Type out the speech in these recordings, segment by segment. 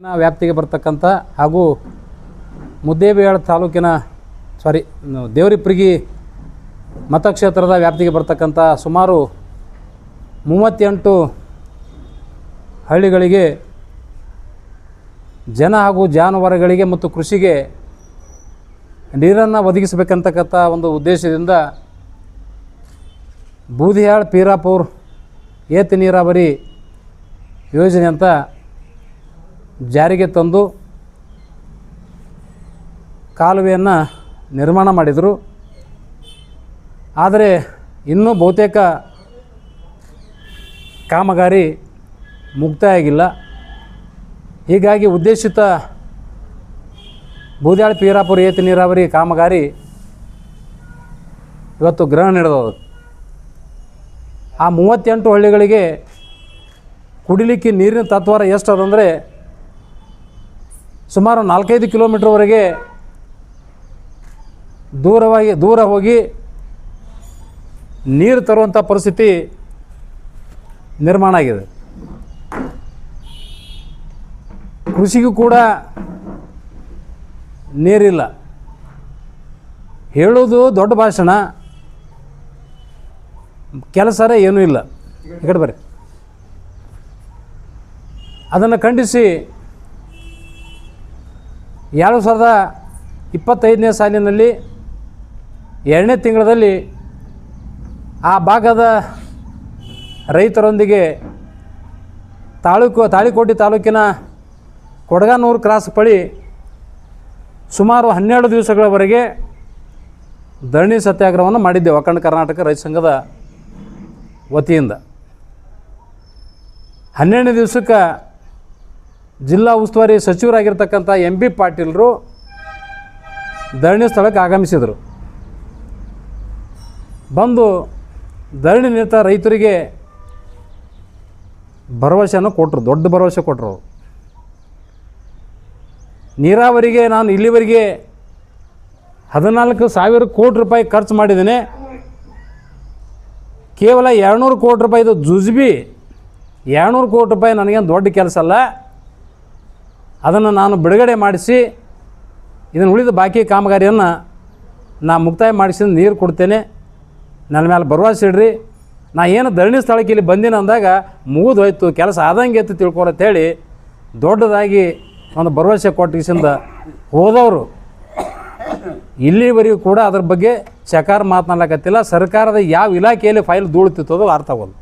ವ್ಯಾಪ್ತಿಗೆ ಬರ್ತಕ್ಕಂಥ ಹಾಗೂ ಮುದ್ದೇಬಿಹಾಳ ತಾಲೂಕಿನ ದೇವರಿಪ್ರಗಿ ಮತಕ್ಷೇತ್ರದ ವ್ಯಾಪ್ತಿಗೆ ಬರ್ತಕ್ಕಂಥ ಸುಮಾರು 38 ಹಳ್ಳಿಗಳಿಗೆ ಜನ ಹಾಗೂ ಜಾನುವಾರುಗಳಿಗೆ ಮತ್ತು ಕೃಷಿಗೆ ನೀರನ್ನು ಒದಗಿಸಬೇಕಂತಕ್ಕಂಥ ಒಂದು ಉದ್ದೇಶದಿಂದ ಬೂದಿಹಾಳ್ ಪೀರಾಪುರ್ ಏತ ನೀರಾವರಿ ಯೋಜನೆ ಅಂತ ಜಾರಿಗೆ ತಂದು ಕಾಲುವೆಯನ್ನು ನಿರ್ಮಾಣ ಮಾಡಿದರು. ಆದರೆ ಇನ್ನೂ ಬಹುತೇಕ ಕಾಮಗಾರಿ ಮುಕ್ತಾಯ ಆಗಿಲ್ಲ. ಹೀಗಾಗಿ ಉದ್ದೇಶಿತ ಬೂದಿಹಾಳ್ ಪೀರಾಪುರ ಏತ ನೀರಾವರಿ ಕಾಮಗಾರಿ ಇವತ್ತು ಗ್ರಹಣ ನಡೆದವು. ಆ 38 ಹಳ್ಳಿಗಳಿಗೆ ಕುಡಿಲಿಕ್ಕೆ ನೀರಿನ ತತ್ವಾರ ಎಷ್ಟು ಅದಂದರೆ ಸುಮಾರು 4-5 ಕಿಲೋಮೀಟ್ರ್ವರೆಗೆ ದೂರ ಹೋಗಿ ನೀರು ತರುವಂಥ ಪರಿಸ್ಥಿತಿ ನಿರ್ಮಾಣ ಆಗಿದೆ. ಕೃಷಿಗೂ ಕೂಡ ನೀರಿಲ್ಲ. ಹೇಳೋದು ದೊಡ್ಡ ಭಾಷಣ, ಕೆಲಸರೇ ಏನೂ ಇಲ್ಲ. ಈ ಕಡೆ ಬರ್ರಿ. ಅದನ್ನು ಖಂಡಿಸಿ 2025ನೇ ಸಾಲಿನಲ್ಲಿ 2ನೇ ತಿಂಗಳಲ್ಲಿ ಆ ಭಾಗದ ರೈತರೊಂದಿಗೆ ತಾಳಿಕೋಟೆ ತಾಲೂಕಿನ ಕೊಡಗಾನೂರು ಕ್ರಾಸ್ ಬಳಿ ಸುಮಾರು 12 ದಿವಸಗಳವರೆಗೆ ಧರಣಿ ಸತ್ಯಾಗ್ರಹವನ್ನು ಮಾಡಿದ್ದೆವು ಅಖಂಡ ಕರ್ನಾಟಕ ರೈತ ಸಂಘದ ವತಿಯಿಂದ. 12ನೇ ದಿವಸಕ್ಕೆ ಜಿಲ್ಲಾ ಉಸ್ತುವಾರಿ ಸಚಿವರಾಗಿರ್ತಕ್ಕಂಥ ಎಂ ಬಿ ಪಾಟೀಲರು ಧರಣಿ ಸ್ಥಳಕ್ಕೆ ಆಗಮಿಸಿದರು. ಬಂದು ಧರಣಿ ನಿರತ ರೈತರಿಗೆ ಭರವಸೆಯನ್ನು ಕೊಟ್ಟರು, ದೊಡ್ಡ ಭರವಸೆ ಕೊಟ್ಟರು. ನೀರಾವರಿಗೆ ನಾನು ಇಲ್ಲಿವರೆಗೆ 14,000 ಕೋಟಿ ರೂಪಾಯಿ ಖರ್ಚು ಮಾಡಿದ್ದೇನೆ. ಕೇವಲ 200 ಕೋಟಿ ರೂಪಾಯಿದು ಜುಜ್ಬಿ 200 ಕೋಟಿ ರೂಪಾಯಿ ನನಗೇನು ದೊಡ್ಡ ಕೆಲಸ ಅಲ್ಲ. ಅದನ್ನು ನಾನು ಬಿಡುಗಡೆ ಮಾಡಿಸಿ ಇದನ್ನು ಉಳಿದ ಬಾಕಿ ಕಾಮಗಾರಿಯನ್ನು ನಾನು ಮುಕ್ತಾಯ ಮಾಡಿಸಿ ನೀರು ಕೊಡ್ತೇನೆ, ನನ್ನ ಮೇಲೆ ಭರವಸೆ ಇಡ್ರಿ. ನಾ ಏನು ಧರಣಿ ಸ್ಥಳಕ್ಕೆ ಇಲ್ಲಿ ಬಂದಿನ ಅಂದಾಗ ಮುಗಿದು ಹೋಯ್ತು, ಕೆಲಸ ಆದಂಗೆ ಎತ್ತು ತಿಳ್ಕೊಳತ್ತೇಳಿ ದೊಡ್ಡದಾಗಿ ಒಂದು ಭರವಸೆ ಕೊಟ್ಟಿಸಿಂದ ಹೋದವರು ಇಲ್ಲಿವರೆಗೂ ಕೂಡ ಅದ್ರ ಬಗ್ಗೆ ಚಕಾರ ಮಾತನಾಡಕತ್ತಿಲ್ಲ. ಸರ್ಕಾರದ ಯಾವ ಇಲಾಖೆಯಲ್ಲಿ ಫೈಲ್ ಧೂಳುತ್ತಿತ್ತದೋ ಅರ್ಥ ಆಗೋದು.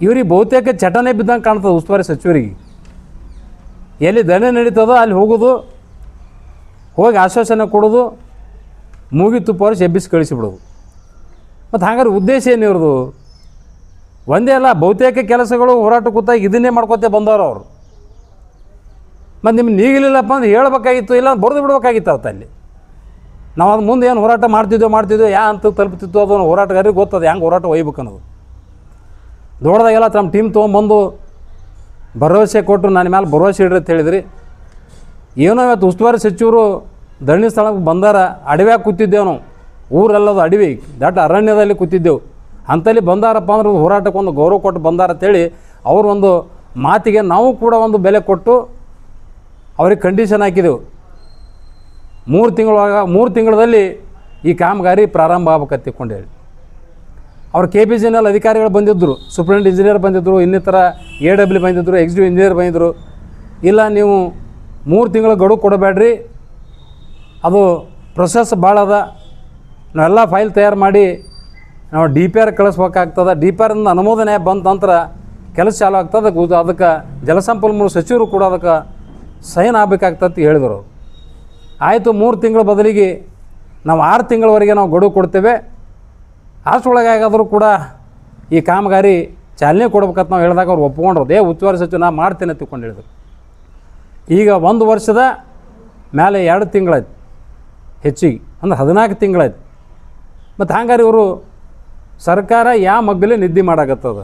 ಇವ್ರಿಗೆ ಬಹುತೇಕ ಚಟನೆ ಬಿದ್ದಂಗೆ ಕಾಣ್ತದೆ. ಉಸ್ತುವಾರಿ ಸಚಿವರಿಗೆ ಎಲ್ಲಿ ಧರಣಿ ನಡೀತದೋ ಅಲ್ಲಿ ಹೋಗೋದು, ಹೋಗಿ ಆಶ್ವಾಸನೆ ಕೊಡೋದು, ಮೂಗಿ ತುಪ್ಪ ಎಬ್ಬಿಸಿ ಕಳಿಸಿಬಿಡೋದು. ಮತ್ತು ಹಾಗಾದ್ರೆ ಉದ್ದೇಶ ಏನು ಇವ್ರದು? ಒಂದೇ ಅಲ್ಲ, ಬಹುತೇಕ ಕೆಲಸಗಳು ಹೋರಾಟ ಕೂತಾಗ ಇದನ್ನೇ ಮಾಡ್ಕೊತೇ ಬಂದವರು ಅವರು. ಮತ್ತು ನಿಮ್ಗೆ ನೀಗಿಲಿಲ್ಲಪ್ಪ ಅಂದ್ರೆ ಹೇಳ್ಬೇಕಾಗಿತ್ತು, ಇಲ್ಲ ಬರೆದು ಬಿಡ್ಬೇಕಾಗಿತ್ತು ಅವತ್ತು. ಅಲ್ಲಿ ನಾವು ಅದು ಮುಂದೆ ಏನು ಹೋರಾಟ ಮಾಡ್ತಿದ್ದೆವು ಯಾ ಅಂತ ತಲುಪ್ತಿತ್ತು, ಅದನ್ನು ಹೋರಾಟಗಾರಿಗೆ ಗೊತ್ತದು ಹೆಂಗೆ ಹೋರಾಟ ಒಯ್ಬೇಕು ಅನ್ನೋದು. ದೊಡ್ಡದಾಗೆಲ್ಲ ತಮ್ಮ ಟೀಮ್ ತೊಗೊಂಬಂದು ಭರವಸೆ ಕೊಟ್ಟು ನನ್ನ ಮೇಲೆ ಭರವಸೆ ಇಡ್ರಿ ಅಂತ ಹೇಳಿದ್ರಿ. ಏನೋ ಇವತ್ತು ಉಸ್ತುವಾರಿ ಸಚಿವರು ಧರಣಿ ಸ್ಥಳಕ್ಕೆ ಬಂದಾರ. ಅಡವ್ಯಾಗ ಕೂತಿದ್ದೆವು ನಾವು, ಊರೆಲ್ಲದು ಅಡವಿ, ದಟ್ಟ ಅರಣ್ಯದಲ್ಲಿ ಕೂತಿದ್ದೆವು. ಅಂಥಲ್ಲಿ ಬಂದಾರಪ್ಪ ಅಂದ್ರೆ ಒಂದು ಹೋರಾಟಕ್ಕೆ ಒಂದು ಗೌರವ ಕೊಟ್ಟು ಬಂದಾರ ಅಂತೇಳಿ ಅವ್ರ ಒಂದು ಮಾತಿಗೆ ನಾವು ಕೂಡ ಒಂದು ಬೆಲೆ ಕೊಟ್ಟು ಅವ್ರಿಗೆ ಕಂಡೀಷನ್ ಹಾಕಿದೆವು. 3 ತಿಂಗಳಲ್ಲಿ ಈ ಕಾಮಗಾರಿ ಪ್ರಾರಂಭ ಆಗ್ಬೇಕಂತ ಹೇಳಿ ಅವ್ರು KPGNL ಅಧಿಕಾರಿಗಳು ಬಂದಿದ್ದರು, ಸೂಪ್ರಿಂಟೆಂಡೆಂಟ್ ಇಂಜಿನಿಯರ್ ಬಂದಿದ್ದರು, ಇನ್ನಿತರ AW ಬಂದಿದ್ದರು, ಎಕ್ಸಿಕ್ಯೂಟಿವ್ ಇಂಜಿನಿಯರ್ ಬಂದಿದ್ದರು. ಇಲ್ಲ ನೀವು 3 ತಿಂಗಳ ಗಡುವು ಕೊಡಬೇಡ್ರಿ, ಅದು ಪ್ರೊಸೆಸ್ ಭಾಳ ಅದ, ನಾವೆಲ್ಲ ಫೈಲ್ ತಯಾರು ಮಾಡಿ ನಾವು DPR ಕಳಿಸ್ಬೇಕಾಗ್ತದೆ. DPR ಅನುಮೋದನೆ ಬಂದ ನಂತರ ಕೆಲಸ ಚಾಲು ಆಗ್ತದೆ. ಅದಕ್ಕೆ ಜಲಸಂಪನ್ಮೂಲ ಸಚಿವರು ಕೂಡ ಅದಕ್ಕೆ ಸೈನ್ ಆಗಬೇಕಾಗ್ತದೆ ಹೇಳಿದರು. ಆಯಿತು, 3 ತಿಂಗಳ ಬದಲಿಗೆ ನಾವು 6 ತಿಂಗಳವರೆಗೆ ನಾವು ಗಡುವು ಕೊಡ್ತೇವೆ, ಅಷ್ಟರೊಳಗಾಗಾದರೂ ಕೂಡ ಈ ಕಾಮಗಾರಿ ಚಾಲನೆ ಕೊಡ್ಬೇಕಂತ ನಾವು ಹೇಳಿದಾಗ ಅವ್ರು ಒಪ್ಕೊಂಡ್ರು. ಉಸ್ತುವಾರಿ ಸಚಿವ ನಾ ಮಾಡ್ತೇನೆ ತಿಳ್ಕೊಂಡು ಹೇಳಿದ್ರು. ಈಗ 1 ವರ್ಷದ ಮೇಲೆ 2 ತಿಂಗಳಾಯ್ತು, ಹೆಚ್ಚಿಗೆ ಅಂದ್ರೆ 14 ತಿಂಗಳಾಯ್ತು. ಮತ್ತು ಹಂಗಾರೆ ಇವರು ಸರ್ಕಾರ ಯಾವ ಮಗ್ಗಲೇ ನಿದ್ದೆ ಮಾಡಾಕತ್ತದ.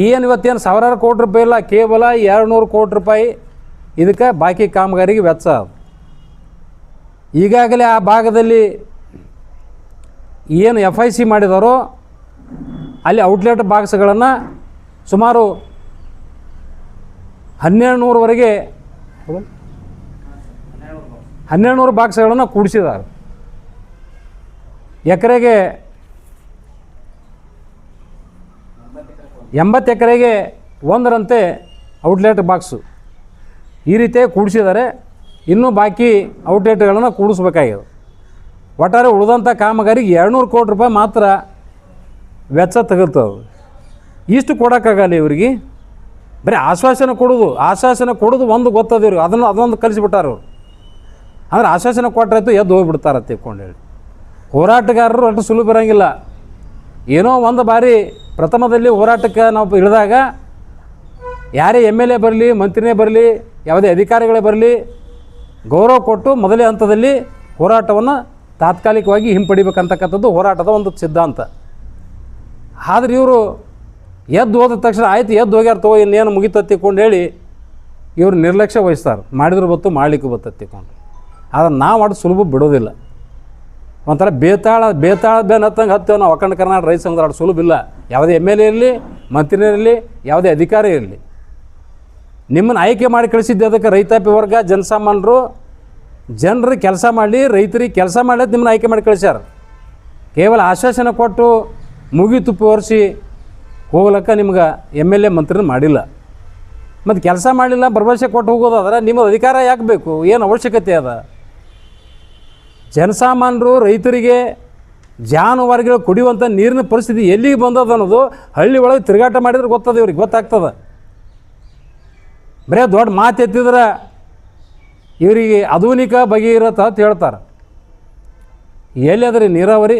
ಏನು ಇವತ್ತೇನು ಸಾವಿರಾರು ಕೋಟಿ ರೂಪಾಯಿ ಇಲ್ಲ, ಕೇವಲ 200 ಕೋಟಿ ರೂಪಾಯಿ ಇದಕ್ಕೆ ಬಾಕಿ ಕಾಮಗಾರಿಗೆ ವೆಚ್ಚ. ಈಗಾಗಲೇ ಆ ಭಾಗದಲ್ಲಿ ಏನು FIC ಮಾಡಿದಾರೋ ಅಲ್ಲಿ ಔಟ್ಲೆಟ್ ಬಾಕ್ಸ್ಗಳನ್ನು ಸುಮಾರು 1200ವರೆಗೆ 1200 ಬಾಕ್ಸ್ಗಳನ್ನು ಕೂಡಿಸಿದ್ದಾರೆ. ಎಕರೆಗೆ 80 ಎಕರೆಗೆ ಒಂದರಂತೆ ಔಟ್ಲೆಟ್ ಬಾಕ್ಸು ಈ ರೀತಿ ಕೂಡಿಸಿದ್ದಾರೆ. ಇನ್ನೂ ಬಾಕಿ ಔಟ್ಲೆಟ್ಗಳನ್ನು ಕೂಡಿಸ್ಬೇಕಾಗಿದೆ. ಒಟ್ಟಾರೆ ಉಳಿದಂಥ ಕಾಮಗಾರಿಗೆ 200 ಕೋಟಿ ರೂಪಾಯಿ ಮಾತ್ರ ವೆಚ್ಚ ತಗುಲ್ತವೆ. ಇಷ್ಟು ಕೊಡೋಕ್ಕಾಗಲ್ಲ ಇವರಿಗೆ. ಬರೀ ಆಶ್ವಾಸನೆ ಕೊಡೋದು ಒಂದು ಗೊತ್ತದ ಇವ್ರಿಗೆ. ಅದೊಂದು ಕಲಿಸಿಬಿಟ್ಟಾರ ಇವರು. ಅಂದ್ರೆ ಆಶ್ವಾಸನೆ ಕೊಟ್ಟರಾಯ್ತು ಎದ್ದು ಹೋಗಿಬಿಡ್ತಾರೆ ತಿಳ್ಕೊಂಡೇಳಿ. ಹೋರಾಟಗಾರರು ಅಷ್ಟು ಸುಲಭ ಇರೋಂಗಿಲ್ಲ. ಏನೋ ಒಂದು ಬಾರಿ ಪ್ರಥಮದಲ್ಲಿ ಹೋರಾಟಕ್ಕೆ ನಾವು ಇಳಿದಾಗ ಯಾರೇ MLA ಬರಲಿ, ಮಂತ್ರಿನೇ ಬರಲಿ, ಯಾವುದೇ ಅಧಿಕಾರಿಗಳೇ ಬರಲಿ, ಗೌರವ ಕೊಟ್ಟು ಮೊದಲೇ ಹಂತದಲ್ಲಿ ಹೋರಾಟವನ್ನು ತಾತ್ಕಾಲಿಕವಾಗಿ ಹಿಂಪಡಿಬೇಕಂತಕ್ಕಂಥದ್ದು ಹೋರಾಟದ ಒಂದು ಸಿದ್ಧಾಂತ. ಆದ್ರೆ ಇವರು ಎದ್ದು ಹೋದ ತಕ್ಷಣ ಆಯ್ತು ಎದ್ದು ಹೋಗ್ಯಾರ ತಗೋ ಇನ್ನೇನು ಮುಗಿತತ್ತಿಕೊಂಡು ಹೇಳಿ ಇವರು ನಿರ್ಲಕ್ಷ್ಯ ವಹಿಸ್ತಾರೆ. ಮಾಡಿದ್ರು ಬತ್ತು, ಮಾಡಲಿಕ್ಕೂ ಬತ್ತತ್ತಿಕೊಂಡು. ಆದರೆ ನಾವು ಅದು ಸುಲಭ ಬಿಡೋದಿಲ್ಲ. ಒಂಥರ ಬೇತಾಳ ಬೇನ್ ಹತ್ತಂಗೆ ಹತ್ತೇವೆ ನಾವು. ಅಖಂಡ ಕರ್ನಾಟಕ ರೈತ ಸಂಘದ ಅದು ಸುಲಭ ಇಲ್ಲ. ಯಾವುದೇ MLA ಇರಲಿ, ಮಂತ್ರಿನೇ ಇರಲಿ, ಯಾವುದೇ ಅಧಿಕಾರಿ ಇರಲಿ, ನಿಮ್ಮನ್ನು ಆಯ್ಕೆ ಮಾಡಿ ಕಳಿಸಿದ್ದೆ ಅದಕ್ಕೆ ರೈತಾಪಿ ವರ್ಗ, ಜನಸಾಮಾನ್ಯರು, ಜನರು ಕೆಲಸ ಮಾಡಲಿ, ರೈತರಿಗೆ ಕೆಲಸ ಮಾಡಲಿ ನಿಮ್ಮನ್ನು ಆಯ್ಕೆ ಮಾಡಿ ಕಳಿಸ್ಯಾರ. ಕೇವಲ ಆಶ್ವಾಸನೆ ಕೊಟ್ಟು ಮುಗಿ ತುಪ್ಪಿ ಒರೆಸಿ ಹೋಗ್ಲಕ್ಕ ನಿಮ್ಗೆ MLA ಮಂತ್ರಿನ ಮಾಡಿಲ್ಲ. ಮತ್ತು ಕೆಲಸ ಮಾಡಲಿಲ್ಲ, ಭರವಸೆ ಕೊಟ್ಟು ಹೋಗೋದಾದ್ರೆ ನಿಮ್ಮದು ಅಧಿಕಾರ ಯಾಕೆ ಬೇಕು? ಏನು ಅವಶ್ಯಕತೆ ಅದ? ಜನಸಾಮಾನ್ಯರು, ರೈತರಿಗೆ, ಜಾನುವಾರುಗಳು ಕುಡಿಯುವಂಥ ನೀರಿನ ಪರಿಸ್ಥಿತಿ ಎಲ್ಲಿಗೆ ಬಂದದ ಅನ್ನೋದು ಹಳ್ಳಿ ಒಳಗೆ ತಿರುಗಾಟ ಮಾಡಿದ್ರೆ ಗೊತ್ತದ, ಇವ್ರಿಗೆ ಗೊತ್ತಾಗ್ತದೆ. ಬರೀ ದೊಡ್ಡ ಮಾತು ಎತ್ತಿದ್ರೆ ಇವರಿಗೆ ಆಧುನಿಕ ಭಗೀರಥ ಅಂತ ಹೇಳ್ತಾರೆ. ಎಲ್ಲಿ ಅದ್ರಿ ನೀರಾವರಿ?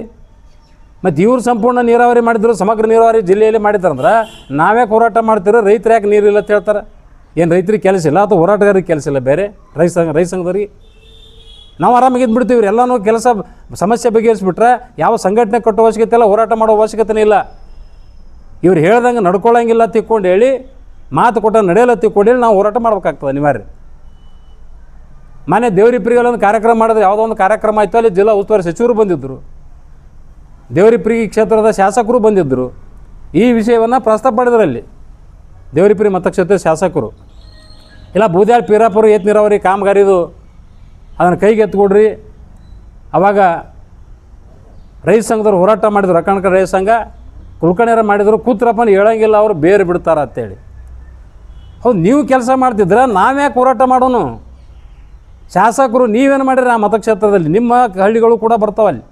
ಮತ್ತು ಇವ್ರು ಸಂಪೂರ್ಣ ನೀರಾವರಿ ಮಾಡಿದ್ರು, ಸಮಗ್ರ ನೀರಾವರಿ ಜಿಲ್ಲೆಯಲ್ಲಿ ಮಾಡಿದ್ದಾರಂದ್ರೆ ನಾವ್ಯಾಕೆ ಹೋರಾಟ ಮಾಡ್ತಿರೋ? ರೈತರು ಯಾಕೆ ನೀರಿಲ್ಲ ಅಂತ ಹೇಳ್ತಾರೆ? ಏನು ರೈತರಿಗೆ ಕೆಲಸ ಇಲ್ಲ ಅಥವಾ ಹೋರಾಟಗಾರರಿಗೆ ಕೆಲಸ ಇಲ್ಲ? ಬೇರೆ ರೈತ ಸಂಘದವ್ರಿಗೆ ನಾವು ಆರಾಮಾಗಿದ್ದು ಬಿಡ್ತೀವಿ. ಇವ್ರು ಎಲ್ಲನೂ ಕೆಲಸ ಸಮಸ್ಯೆ ಬಗೆಹರಿಸ್ಬಿಟ್ರೆ ಯಾವ ಸಂಘಟನೆ ಕಟ್ಟೋ ಅವಶ್ಯಕತೆ ಇಲ್ಲ, ಹೋರಾಟ ಮಾಡೋ ಅವಶ್ಯಕತೆನೇ ಇಲ್ಲ. ಇವ್ರು ಹೇಳ್ದಂಗೆ ನಡ್ಕೊಳ್ಳೋಂಗಿಲ್ಲ ತಿಕ್ಕೊಂಡು ಹೇಳಿ, ಮಾತು ಕೊಟ್ಟ ನಡೆಯಲ್ಲ ತಿಕ್ಕೊಂಡು ಹೇಳಿ ನಾವು ಹೋರಾಟ ಮಾಡ್ಬೇಕಾಗ್ತದೆ ಅನಿವಾರ್ಯ. ಮನೆ ದೇವರಿಪ್ರಿಗೆ ಒಂದು ಕಾರ್ಯಕ್ರಮ ಮಾಡಿದ್ರೆ, ಯಾವುದೋ ಒಂದು ಕಾರ್ಯಕ್ರಮ ಆಯಿತು, ಅಲ್ಲಿ ಜಿಲ್ಲಾ ಉಸ್ತುವಾರಿ ಸಚಿವರು ಬಂದಿದ್ದರು, ದೇವರಿಪ್ರಿಗೆ ಕ್ಷೇತ್ರದ ಶಾಸಕರು ಬಂದಿದ್ದರು. ಈ ವಿಷಯವನ್ನು ಪ್ರಸ್ತಾಪ ಮಾಡಿದ್ರಲ್ಲಿ ದೇವರಿಪ್ರಿ ಮತಕ್ಷೇತ್ರದ ಶಾಸಕರು. ಇಲ್ಲ ಬೂದ್ಯಾಳ ಪೀರಾಪುರ ಏತ್ ನೀರಾವರಿ ಕಾಮಗಾರಿದು ಅದನ್ನು ಕೈಗೆ ಎತ್ಕೊಡ್ರಿ. ಆವಾಗ ರೈತ ಸಂಘದವ್ರು ಹೋರಾಟ ಮಾಡಿದ್ರು, ಅಖಂಡ ರೈತ ಸಂಘ ಕುಲ್ಕರ್ಣಿಯರ ಮಾಡಿದ್ರು. ಕೂತ್ರಪ್ಪನ ಹೇಳಂಗಿಲ್ಲ, ಅವರು ಬೇರೆ ಬಿಡ್ತಾರ ಅಂತೇಳಿ. ಹೌದು, ನೀವು ಕೆಲಸ ಮಾಡ್ತಿದ್ರೆ ನಾವ್ಯಾಕೆ ಹೋರಾಟ ಮಾಡೋನು? ಶಾಸಕರು ನೀವೇನು ಮಾಡಿರಿ ಆ ಮತಕ್ಷೇತ್ರದಲ್ಲಿ? ನಿಮ್ಮ ಹಳ್ಳಿಗಳು ಕೂಡ ಬರ್ತಾವಲ್ಲಿ.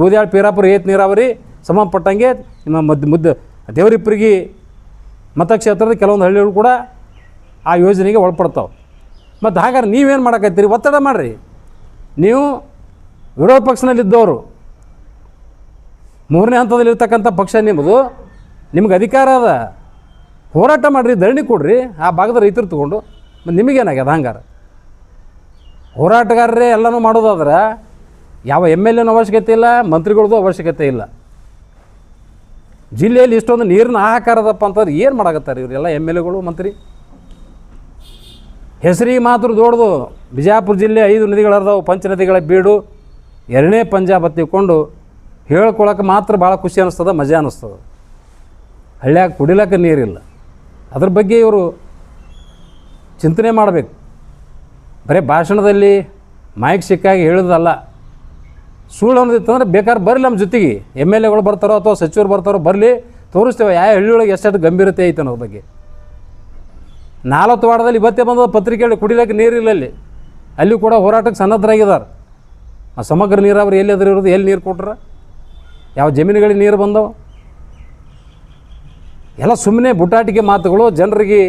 ಬೂದ್ಯಾಳ ಪೀರಾಪುರ ಏತ್ ನೀರಾವರಿ ಸಂಬಂಧಪಟ್ಟಂಗೆ ನಿಮ್ಮ ಮುದ್ದೆ ದೇವರಿಪ್ರಿಗೆ ಮತಕ್ಷೇತ್ರದ ಕೆಲವೊಂದು ಹಳ್ಳಿಗಳು ಕೂಡ ಆ ಯೋಜನೆಗೆ ಒಳಪಡ್ತಾವೆ. ಮತ್ತು ಹಾಗಾದ್ರೆ ನೀವೇನು ಮಾಡಕತ್ತೀರಿ? ಒತ್ತಡ ಮಾಡಿರಿ. ನೀವು ವಿರೋಧ ಪಕ್ಷದಲ್ಲಿದ್ದವರು, 3ನೇ ಹಂತದಲ್ಲಿರ್ತಕ್ಕಂಥ ಪಕ್ಷ ನಿಮ್ಮದು, ನಿಮ್ಗೆ ಅಧಿಕಾರ ಅದ, ಹೋರಾಟ ಮಾಡಿರಿ, ಧರಣಿ ಕೊಡ್ರಿ ಆ ಭಾಗದ ರೈತರು ತೊಗೊಂಡು. ಮತ್ತು ನಿಮಗೇನಾಗ್ಯದ? ಹಂಗಾರೆ ಹೋರಾಟಗಾರರೇ ಎಲ್ಲನೂ ಮಾಡೋದಾದ್ರೆ ಯಾವ MLAನೂ ಅವಶ್ಯಕತೆ ಇಲ್ಲ, ಮಂತ್ರಿಗಳದ್ದು ಅವಶ್ಯಕತೆ ಇಲ್ಲ. ಜಿಲ್ಲೆಯಲ್ಲಿ ಇಷ್ಟೊಂದು ನೀರಿನ ಹಾಹಾಕಾರದಪ್ಪ ಅಂತಂದ್ರೆ ಏನು ಮಾಡಕತ್ತಾರೆ ಇವರೆಲ್ಲ MLAಗಳು, ಮಂತ್ರಿ? ಹೆಸರಿಗೆ ಮಾತ್ರ ದೊಡ್ಡದು. ಬಿಜಾಪುರ ಜಿಲ್ಲೆ 5 ನದಿಗಳದಾವು, ಪಂಚನದಿಗಳ ಬೀಡು, 2ನೇ ಪಂಜಾಬ್ ಹತ್ತಿಕೊಂಡು ಹೇಳ್ಕೊಳಕ್ಕೆ ಮಾತ್ರ ಭಾಳ ಖುಷಿ ಅನ್ನಿಸ್ತದೆ, ಮಜಾ ಅನ್ನಿಸ್ತದೆ. ಹಳ್ಳ್ಯಾಗ ಕುಡಿಲಕ್ಕೆ ನೀರಿಲ್ಲ. ಅದ್ರ ಬಗ್ಗೆ ಇವರು ಚಿಂತನೆ ಮಾಡಬೇಕು. ಬರೀ ಭಾಷಣದಲ್ಲಿ ಮೈಕ್ ಸಿಕ್ಕಾಗಿ ಹೇಳೋದಲ್ಲ. ಸುಳ್ಳು ಅನ್ನೋದಿತ್ತಂದ್ರೆ ಬೇಕಾದ್ರೆ ಬರಲಿ ನಮ್ಮ ಜೊತೆಗೆ, MLAಗಳು ಬರ್ತಾರೋ ಅಥವಾ ಸಚಿವರು ಬರ್ತಾರೋ ಬರಲಿ, ತೋರಿಸ್ತೇವೆ ಯಾವ ಹಳ್ಳಿಯೊಳಗೆ ಎಷ್ಟು ಗಂಭೀರತೆ ಐತೆ ಅನ್ನೋದ್ರ ಬಗ್ಗೆ. 40 ವಾರದಲ್ಲಿ ಇವತ್ತೇ ಬಂದ ಪತ್ರಿಕೆಯಲ್ಲಿ ಕುಡಿಲಿಕ್ಕೆ ನೀರಿಲ್ಲ ಅಲ್ಲಿ ಕೂಡ ಹೋರಾಟಕ್ಕೆ ಸನ್ನದ್ಧರಾಗಿದ್ದಾರೆ. ಆ ಸಮಗ್ರ ನೀರಾವರಿ ಎಲ್ಲಿ ಅದ್ರ ಇರೋದು? ಎಲ್ಲಿ ನೀರು ಕೊಟ್ರ? ಯಾವ ಜಮೀನುಗಳಿಗೆ ನೀರು ಬಂದವು? ಎಲ್ಲ ಸುಮ್ಮನೆ ಬುಟಾಟಿಕೆ ಮಾತುಗಳು, ಜನರಿಗೆ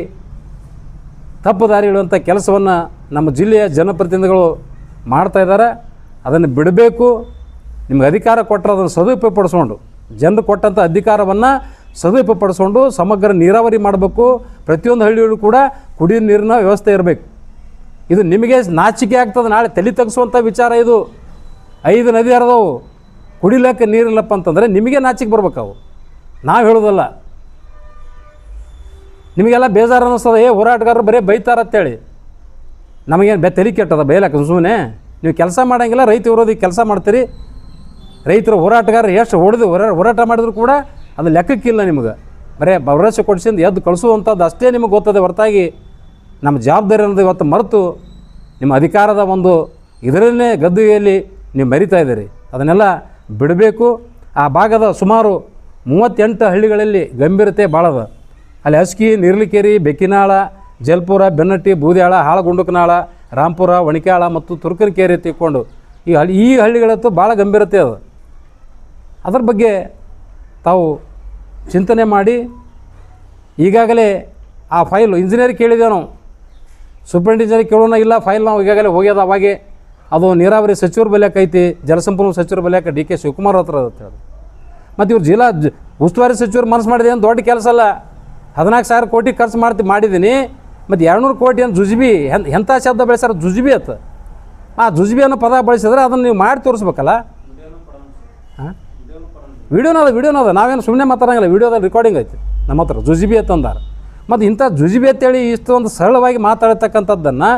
ತಪ್ಪು ದಾರಿ ಇಡುವಂಥ ಕೆಲಸವನ್ನು ನಮ್ಮ ಜಿಲ್ಲೆಯ ಜನಪ್ರತಿನಿಧಿಗಳು ಮಾಡ್ತಾಯಿದ್ದಾರೆ. ಅದನ್ನು ಬಿಡಬೇಕು. ನಿಮ್ಗೆ ಅಧಿಕಾರ ಕೊಟ್ಟರೆ ಅದನ್ನು ಸದುಪಯೋಗಪಡಿಸ್ಕೊಂಡು, ಜನರು ಕೊಟ್ಟಂಥ ಅಧಿಕಾರವನ್ನು ಸದುಪಯೋಗಪಡಿಸ್ಕೊಂಡು ಸಮಗ್ರ ನೀರಾವರಿ ಮಾಡಬೇಕು. ಪ್ರತಿಯೊಂದು ಹಳ್ಳಿಯಲ್ಲೂ ಕೂಡ ಕುಡಿಯೋ ನೀರಿನ ವ್ಯವಸ್ಥೆ ಇರಬೇಕು. ಇದು ನಿಮಗೆ ನಾಚಿಕೆ ಆಗ್ತದೆ, ನಾಳೆ ತಲೆ ತಗ್ಸುವಂಥ ವಿಚಾರ ಇದು. 5 ನದಿ ಹರಿದವು, ಕುಡಿಲಿಕ್ಕೆ ನೀರಿಲ್ಲಪ್ಪ ಅಂತಂದರೆ ನಿಮಗೆ ನಾಚಿಕೆ ಬರ್ಬೇಕವು, ನಾವು ಹೇಳೋದಲ್ಲ. ನಿಮಗೆಲ್ಲ ಬೇಜಾರು ಅನ್ನಿಸ್ತದೆ, ಹೋರಾಟಗಾರರು ಬರೀ ಬೈತಾರತ್ತೇಳಿ. ನಮಗೇನು ತಲೆ ಕೆಟ್ಟದ ಬೈಲಕ್ಕೆ? ಸುಮ್ಮನೆ ನೀವು ಕೆಲಸ ಮಾಡೋಂಗಿಲ್ಲ, ರೈತ ವಿರೋಧಿ ಕೆಲಸ ಮಾಡ್ತೀರಿ. ರೈತರು ಹೋರಾಟಗಾರರು ಎಷ್ಟು ಹೋರಾಟ ಮಾಡಿದ್ರು ಕೂಡ ಅದು ಲೆಕ್ಕಕ್ಕಿಲ್ಲ ನಿಮ್ಗೆ. ಬರೀ ಭರವಸೆ ಕೊಡಿಸಿಂದ ಎದ್ದು ಕಳಿಸುವಂಥದ್ದು ಅಷ್ಟೇ ನಿಮಗೆ ಗೊತ್ತದೆ ಹೊರತಾಗಿ ನಮ್ಮ ಜವಾಬ್ದಾರಿ ಅನ್ನೋದು ಇವತ್ತು ಮರೆತು ನಿಮ್ಮ ಅಧಿಕಾರದ ಒಂದು ಇದರನ್ನೇ ಗದ್ದುಗೆಯಲ್ಲಿ ನೀವು ಮೆರಿತಾ ಇದ್ದೀರಿ. ಅದನ್ನೆಲ್ಲ ಬಿಡಬೇಕು. ಆ ಭಾಗದ ಸುಮಾರು 38 ಹಳ್ಳಿಗಳಲ್ಲಿ ಗಂಭೀರತೆ ಭಾಳದ. ಅಲ್ಲಿ ಹಸ್ಕಿ, ನಿರ್ಲಿಕೇರಿ, ಬೆಕ್ಕಿನಾಳ, ಜಲ್ಪುರ, ಬೆನ್ನಟ್ಟಿ, ಬೂದ್ಯಾಳ, ಹಾಳಗುಂಡಕನಾಳ, ರಾಂಪುರ, ಒಣಿಕ್ಯಾಳ ಮತ್ತು ತುರ್ಕನಕೇರಿ ತಿಕ್ಕೊಂಡು ಈ ಹಳ್ಳಿಗಳಂತೂ ಭಾಳ ಗಂಭೀರತೆ ಅದು. ಅದರ ಬಗ್ಗೆ ತಾವು ಚಿಂತನೆ ಮಾಡಿ ಈಗಾಗಲೇ ಆ ಫೈಲು ಇಂಜಿನಿಯರ್ ಕೇಳಿದ್ದೇವೆ ನಾವು, ಸೂಪರಿಂಟ್ ಇಂಜಿನಿಯರ್ ಕೇಳೋಣ ಇಲ್ಲ, ಫೈಲ್ ನಾವು ಈಗಾಗಲೇ ಹೋಗ್ಯದ. ಅವಾಗೆ ಅದು ನೀರಾವರಿ ಸಚಿವರು ಬಲ್ಯಾಕ ಐತಿ, ಜಲಸಂಪನ್ಮೂಲ ಸಚಿವರು ಬಲ್ಯಾಕ ಡಿ ಕೆ ಶಿವಕುಮಾರ್ ಹತ್ರ ಅಂತ ಹೇಳಿ. ಮತ್ತು ಇವ್ರು ಜಿಲ್ಲಾ ಉಸ್ತುವಾರಿ ಸಚಿವರು ಮನಸ್ಸು ಮಾಡಿದೆ, ಏನು ದೊಡ್ಡ ಕೆಲಸ ಅಲ್ಲ. 14,000 ಕೋಟಿ ಖರ್ಚು ಮಾಡಿದ್ದೀನಿ. ಮತ್ತು 200 ಕೋಟಿ ಏನು ಜುಜ್ಬಿ ಎಂಥ ಶಬ್ದ ಬೆಳೆಸ್ಯಾರ, ಜುಜ್ಬಿ ಅಂತ. ಆ ಜುಜ್ಬಿ ಅನ್ನೋ ಪದ ಬಳಸಿದ್ರೆ ಅದನ್ನು ನೀವು ಮಾಡಿ ತೋರಿಸ್ಬೇಕಲ್ಲ. ಹಾಂ, ವಿಡಿಯೋನದ ನಾವೇನು ಸುಮ್ಮನೆ ಮಾತಾಡೋಂಗಿಲ್ಲ, ವಿಡಿಯೋದಲ್ಲಿ ರೆಕಾರ್ಡಿಂಗ್ ಐತಿ ನಮ್ಮ ಹತ್ರ, ಜುಜ್ಬಿ ಅಂತಂದಾರೆ. ಮತ್ತು ಇಂಥ ಜುಜ್ಬಿ ಅಂತೇಳಿ ಇಷ್ಟೊಂದು ಸರಳವಾಗಿ ಮಾತಾಡ್ತಕ್ಕಂಥದ್ದನ್ನು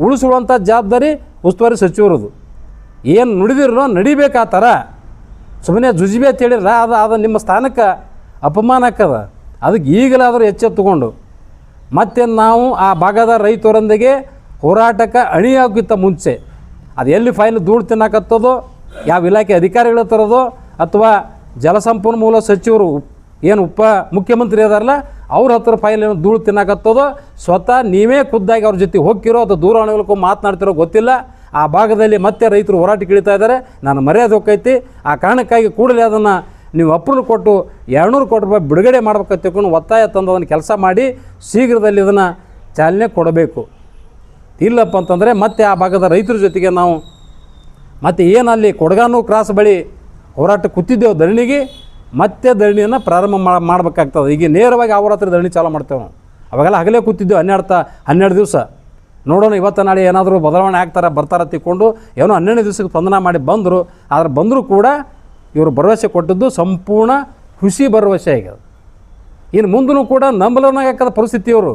ಉಳಿಸುವಂಥ ಜವಾಬ್ದಾರಿ ಉಸ್ತುವಾರಿ ಸಚಿವರದು. ಏನು ನುಡಿದಿರೋ ನಡಿಬೇಕು ಆ ಥರ. ಸುಮ್ಮನೆ ಜುಜ್ಬಿ ಅಂತ ಹೇಳಿದ್ರೆ ಅದು ನಿಮ್ಮ ಸ್ಥಾನಕ್ಕೆ ಅಪಮಾನ ಆಗ್ತದ. ಅದಕ್ಕೆ ಈಗಲಾದರೂ ಎಚ್ಚೆತ್ತುಕೊಂಡು ಮತ್ತು ನಾವು ಆ ಭಾಗದ ರೈತರೊಂದಿಗೆ ಹೋರಾಟಕ್ಕೆ ಅಣಿಯಾಗಿತ್ತ ಮುಂಚೆ ಅದು ಎಲ್ಲಿ ಫೈಲ್ ಧೂಳು ತಿನ್ನಕತ್ತದೋ, ಯಾವ ಇಲಾಖೆ ಅಧಿಕಾರಿಗಳ ತರೋದೋ ಅಥವಾ ಜಲಸಂಪನ್ಮೂಲ ಸಚಿವರು ಏನು ಮುಖ್ಯಮಂತ್ರಿ ಅದಾರಲ್ಲ ಅವ್ರ ಹತ್ರ ಫೈಲ್ ಏನು ಧೂಳು ತಿನ್ನಕತ್ತದೋ, ಸ್ವತಃ ನೀವೇ ಖುದ್ದಾಗಿ ಅವ್ರ ಜೊತೆ ಹೋಗಿರೋ ಅಥವಾ ದೂರವಾಣಿಗಳಿಗೂ ಮಾತನಾಡ್ತಿರೋ ಗೊತ್ತಿಲ್ಲ. ಆ ಭಾಗದಲ್ಲಿ ಮತ್ತೆ ರೈತರು ಹೋರಾಟಕ್ಕೆ ಇಳಿತಾ ಇದ್ದಾರೆ. ನಾನು ಮರ್ಯಾದೆ ಹೋಗ್ತೈತಿ. ಆ ಕಾರಣಕ್ಕಾಗಿ ಕೂಡಲೇ ಅದನ್ನು ನೀವು ಅಪ್ರೂವ್ ಕೊಟ್ಟು 200 ಕೋಟಿ ರೂಪಾಯಿ ಬಿಡುಗಡೆ ಮಾಡ್ಬೇಕಂತ ತಿಳ್ಕೊಂಡು ಒತ್ತಾಯ ತಂದು ಅದನ್ನು ಕೆಲಸ ಮಾಡಿ ಶೀಘ್ರದಲ್ಲಿ ಇದನ್ನು ಚಾಲನೆ ಕೊಡಬೇಕು. ಇಲ್ಲಪ್ಪ ಅಂತಂದರೆ ಮತ್ತೆ ಆ ಭಾಗದ ರೈತರ ಜೊತೆಗೆ ನಾವು ಮತ್ತೆ ಏನಲ್ಲಿ ಕೊಡಗಾನು ಕ್ರಾಸ್ ಬಳಿ ಹೋರಾಟ ಕೂತಿದ್ದೆವು ಧರಣಿಗೆ, ಮತ್ತೆ ಧರಣಿಯನ್ನು ಪ್ರಾರಂಭ ಮಾಡಬೇಕಾಗ್ತದೆ. ಈಗ ನೇರವಾಗಿ ಅವ್ರ ಹತ್ರ ಧರಣಿ ಚಾಲೂ ಮಾಡ್ತೇವೆ ನಾವು. ಅವಾಗೆಲ್ಲ ಹಗಲೇ ಕೂತಿದ್ದೆವು 12 ದಿವಸ. ನೋಡೋಣ ಇವತ್ತು ನಾಳೆ ಏನಾದರೂ ಬದಲಾವಣೆ ಬರ್ತಾರ ತಿಕ್ಕೊಂಡು ಏನೋ 12 ದಿವಸಕ್ಕೆ ಸ್ಪಂದನ ಮಾಡಿ ಬಂದರು. ಆದರೆ ಬಂದರೂ ಕೂಡ ಇವರು ಭರವಸೆ ಕೊಟ್ಟದ್ದು ಸಂಪೂರ್ಣ ಹುಸಿ ಭರವಸೆ ಆಗ್ಯದ. ಇನ್ನು ಮುಂದೂ ಕೂಡ ನಂಬಲನಾಗಕ್ಕದ ಪರಿಸ್ಥಿತಿ. ಇವರು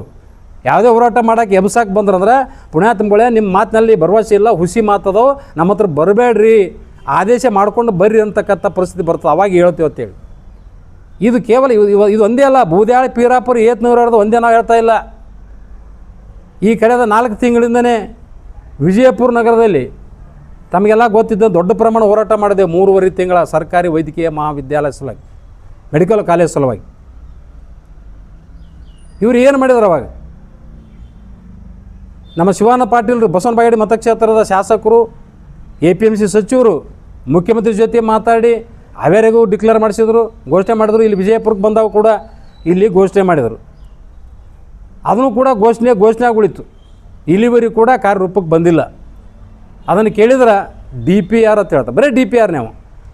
ಯಾವುದೇ ಹೋರಾಟ ಮಾಡೋಕ್ಕೆ ಎಬ್ಸಾಕೆ ಬಂದ್ರಂದ್ರೆ ಪುಣ್ಯಾತ್ಮಗಳೇ ನಿಮ್ಮ ಮಾತಿನಲ್ಲಿ ಭರವಸೆ ಇಲ್ಲ, ಹುಸಿ ಮಾತದವು, ನಮ್ಮ ಹತ್ರ ಬರಬೇಡ್ರಿ, ಆದೇಶ ಮಾಡಿಕೊಂಡು ಬರ್ರಿ ಅಂತಕ್ಕಂಥ ಪರಿಸ್ಥಿತಿ ಬರ್ತದೆ. ಅವಾಗ ಹೇಳ್ತೀವಿ ಅಂತೇಳಿ. ಇದು ಕೇವಲ ಇದು ಒಂದೇ ಅಲ್ಲ, ಬೂದ್ಯಾಳ, ಪೀರಾಪುರ, ಏತ್ನೂರಾಡ್ದು ಒಂದೇ ನಾವು ಹೇಳ್ತಾ ಇಲ್ಲ. ಈ ಕಳೆದ 4 ತಿಂಗಳಿಂದನೇ ವಿಜಯಪುರ ನಗರದಲ್ಲಿ ತಮಗೆಲ್ಲ ಗೊತ್ತಿದ್ದ ದೊಡ್ಡ ಪ್ರಮಾಣ ಹೋರಾಟ ಮಾಡಿದೆ. 3.5 ತಿಂಗಳ ಸರ್ಕಾರಿ ವೈದ್ಯಕೀಯ ಮಹಾವಿದ್ಯಾಲಯ ಸಲುವಾಗಿ, ಮೆಡಿಕಲ್ ಕಾಲೇಜ್ ಸಲುವಾಗಿ. ಇವರು ಏನು ಮಾಡಿದ್ರು ಅವಾಗ? ನಮ್ಮ ಶಿವಾನಂದ ಪಾಟೀಲ್ರು, ಬಸವನ ಬಾಗೇಡಿ ಮತಕ್ಷೇತ್ರದ ಶಾಸಕರು, APMC ಸಚಿವರು ಮುಖ್ಯಮಂತ್ರಿ ಜೊತೆ ಮಾತಾಡಿ ಹಾವೇರಿಗೂ ಡಿಕ್ಲೇರ್ ಮಾಡಿಸಿದ್ರು, ಘೋಷಣೆ ಮಾಡಿದ್ರು. ಇಲ್ಲಿ ವಿಜಯಪುರಕ್ಕೆ ಬಂದಾಗ ಕೂಡ ಇಲ್ಲಿ ಘೋಷಣೆ ಮಾಡಿದರು. ಅದನ್ನು ಕೂಡ ಘೋಷಣೆ ಉಳಿತು. ಇಲ್ಲಿವರೆಗೂ ಕೂಡ ಕಾರ್ಯರೂಪಕ್ಕೆ ಬಂದಿಲ್ಲ. ಅದನ್ನು ಕೇಳಿದ್ರೆ DPR ಅಂತ ಹೇಳ್ತಾರೆ. ಬರೀ DPR. ನಾವು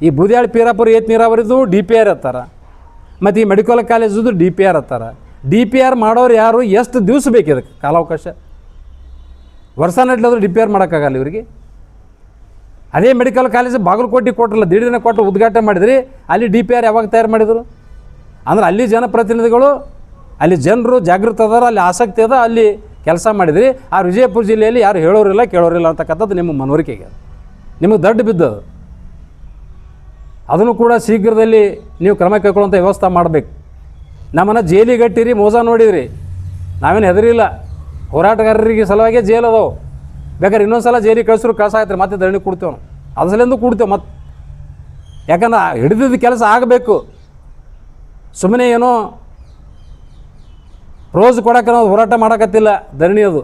ಈ ಬೂದ್ಯಾಳ, ಪೀರಾಪುರ, ಏತ್ ನೀರಾವರಿದು DPR ಅಂತಾರೆ, ಮತ್ತು ಈ ಮೆಡಿಕಲ್ ಕಾಲೇಜದು DPR ಅಂತಾರೆ. DPR ಮಾಡೋರು ಯಾರು? ಎಷ್ಟು ದಿವಸ ಬೇಕು ಇದಕ್ಕೆ ಕಾಲಾವಕಾಶ? ವರ್ಷ ನಡ್ಲಾದ್ರೂ DPR ಮಾಡೋಕ್ಕಾಗಲ್ಲ ಇವರಿಗೆ. ಅದೇ ಮೆಡಿಕಲ್ ಕಾಲೇಜ್ ಬಾಗಲಕೋಟೆ ಕೊಟ್ಟರಲ್ಲ, ದಿಢೀರನೆ ಕೊಟ್ಟು ಉದ್ಘಾಟನೆ ಮಾಡಿದ್ರಿ. ಅಲ್ಲಿ DPR ಯಾವಾಗ ತಯಾರು ಮಾಡಿದರು? ಅಂದ್ರೆ ಅಲ್ಲಿ ಜನಪ್ರತಿನಿಧಿಗಳು, ಅಲ್ಲಿ ಜನರು ಜಾಗೃತ ಅದಾರ, ಅಲ್ಲಿ ಆಸಕ್ತಿ ಅದ, ಅಲ್ಲಿ ಕೆಲಸ ಮಾಡಿದ್ರಿ. ಆ ವಿಜಯಪುರ ಜಿಲ್ಲೆಯಲ್ಲಿ ಯಾರು ಹೇಳೋರಿಲ್ಲ ಕೇಳೋರಿಲ್ಲ ಅಂತಕ್ಕಂಥದ್ದು ನಿಮ್ಮ ಮನವರಿಕೆಗೆ ನಿಮಗೆ ದಡ್ಡ ಬಿದ್ದದು. ಅದನ್ನು ಕೂಡ ಶೀಘ್ರದಲ್ಲಿ ನೀವು ಕ್ರಮ ಕೈಗೊಳ್ಳುವಂಥ ವ್ಯವಸ್ಥೆ ಮಾಡಬೇಕು. ನಮ್ಮನ್ನು ಜೈಲಿಗಟ್ಟಿರಿ, ಮೋಸ ನೋಡಿದ್ರಿ, ನಾವೇನು ಹೆದರಿಲ್ಲ. ಹೋರಾಟಗಾರರಿಗೆ ಸಲುವಾಗಿ ಜೈಲು ಅದಾವೆ. ಬೇಕಾದ್ರೆ ಇನ್ನೊಂದು ಸಲ ಜೈಲಿಗೆ ಕಳ್ಸಾಯ್ತಾರೆ, ಮತ್ತೆ ಧರಣಿ ಕೊಡ್ತೇವೆ ನಾವು. ಅದು ಸಲಿಂದು ಕೊಡ್ತೇವೆ ಮತ್ತೆ. ಯಾಕಂದ್ರೆ ಹಿಡಿದಿದ್ದ ಕೆಲಸ ಆಗಬೇಕು. ಸುಮ್ಮನೆ ಏನೋ ರೋಜ್ ಕೊಡೋಕೆ ನಾವು ಹೋರಾಟ ಮಾಡೋಕತ್ತಿಲ್ಲ. ಧರಣಿ ಅದು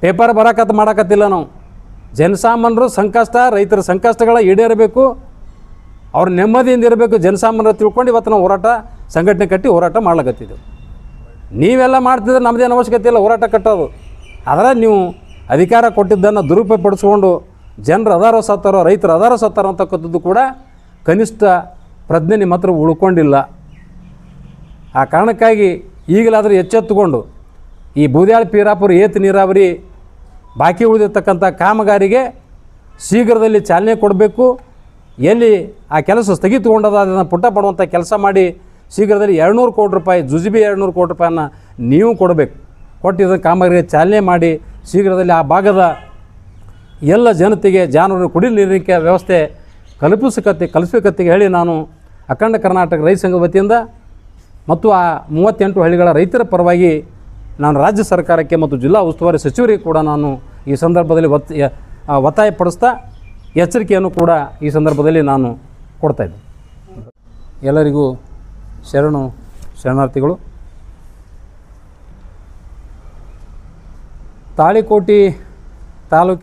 ಪೇಪರ್ ಮಾಡೋಕತ್ತಿಲ್ಲ ನಾವು. ಜನಸಾಮಾನ್ಯರು ಸಂಕಷ್ಟ, ರೈತರ ಸಂಕಷ್ಟಗಳ ಈಡೇರಬೇಕು, ಅವ್ರ ನೆಮ್ಮದಿಯಿಂದ ಇರಬೇಕು, ಜನಸಾಮಾನ್ಯರು ತಿಳ್ಕೊಂಡು ಇವತ್ತು ನಾವು ಹೋರಾಟ ಸಂಘಟನೆ ಕಟ್ಟಿ ಹೋರಾಟ ಮಾಡ್ಲಕತ್ತಿದ್ದೆವು. ನೀವೆಲ್ಲ ಮಾಡ್ತಿದ್ರೆ ನಮ್ಮದೇನು ಅವಶ್ಯಕತೆ ಇಲ್ಲ ಹೋರಾಟ ಕಟ್ಟೋದು. ಆದರೆ ನೀವು ಅಧಿಕಾರ ಕೊಟ್ಟಿದ್ದನ್ನು ದುರುಪಯೋಗ ಪಡಿಸ್ಕೊಂಡು ಜನರು ಅದಾರೋ ಸತ್ತಾರೋ, ರೈತರು ಅದಾರೋ ಸತ್ತಾರೋ ಅಂತಕ್ಕಂಥದ್ದು ಕೂಡ ಕನಿಷ್ಠ ಪ್ರಜ್ಞೆ ನಿಮ್ಮ ಹತ್ರ ಉಳ್ಕೊಂಡಿಲ್ಲ. ಆ ಕಾರಣಕ್ಕಾಗಿ ಈಗಲಾದರೂ ಎಚ್ಚೆತ್ತುಕೊಂಡು ಈ ಬೂದ್ಯಾಳ, ಪೀರಾಪುರ, ಏತ್ ನೀರಾವರಿ ಬಾಕಿ ಉಳಿದಿರ್ತಕ್ಕಂಥ ಕಾಮಗಾರಿಗೆ ಶೀಘ್ರದಲ್ಲಿ ಚಾಲನೆ ಕೊಡಬೇಕು. ಎಲ್ಲಿ ಆ ಕೆಲಸ ಸ್ಥಗಿತಗೊಂಡದ ಅದನ್ನು ಪುಟ್ಟ ಪಡುವಂಥ ಕೆಲಸ ಮಾಡಿ ಶೀಘ್ರದಲ್ಲಿ 200 ಕೋಟಿ ರೂಪಾಯಿ, ಜುಜುಬಿ 200 ಕೋಟಿ ರೂಪಾಯಿಯನ್ನು ನೀವು ಕೊಡಬೇಕು. ಕೊಟ್ಟಿದ್ದ ಕಾಮಗಾರಿಗೆ ಚಾಲನೆ ಮಾಡಿ ಶೀಘ್ರದಲ್ಲಿ ಆ ಭಾಗದ ಎಲ್ಲ ಜನತೆಗೆ ಜಾನುವಾರು ಕುಡಿಯಲು ನೀರಿನ ವ್ಯವಸ್ಥೆ ಕಲ್ಪಿಸಬೇಕಂತ ಹೇಳಿ ನಾನು ಅಖಂಡ ಕರ್ನಾಟಕ ರೈತ ಸಂಘದ ವತಿಯಿಂದ ಮತ್ತು ಆ 38 ಹಳ್ಳಿಗಳ ರೈತರ ಪರವಾಗಿ ನಾನು ರಾಜ್ಯ ಸರ್ಕಾರಕ್ಕೆ ಮತ್ತು ಜಿಲ್ಲಾ ಉಸ್ತುವಾರಿ ಸಚಿವರಿಗೆ ಕೂಡ ನಾನು ಈ ಸಂದರ್ಭದಲ್ಲಿ ಒತ್ತಾಯಪಡಿಸ್ತಾ ಎಚ್ಚರಿಕೆಯನ್ನು ಕೂಡ ಈ ಸಂದರ್ಭದಲ್ಲಿ ನಾನು ಕೊಡ್ತಾಯಿದ್ದೆ. ಎಲ್ಲರಿಗೂ ಶರಣಾರ್ಥಿಗಳು. ತಾಳಿಕೋಟೆ ತಾಲೂಕಿನ